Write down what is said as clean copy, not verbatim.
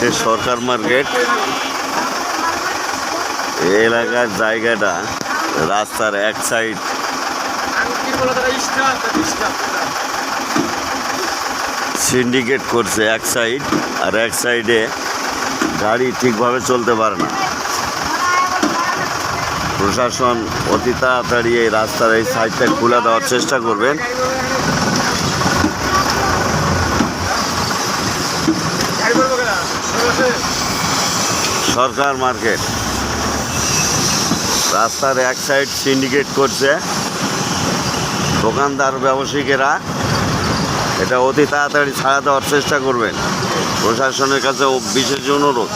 হচ্ছে সরকার মার্কেট। এই এলাকার জায়গাটা রাস্তার এক সাইড সিন্ডিকেট করছে, এক সাইড, আর এক সাইডে গাড়ি ঠিকভাবে চলতে পারে না। প্রশাসন অতি তাড়াতাড়ি এই রাস্তার এই সাইডটা খুলে দেওয়ার চেষ্টা করবেন। সরকার মার্কেট রাস্তার এক সাইড সিন্ডিকেট করছে দোকানদার ব্যবসায়ীরা। এটা অতি তাড়াতাড়ি ছাড়া দেওয়ার চেষ্টা করবেন। প্রশাসনের কাছে বিশেষ অনুরোধ।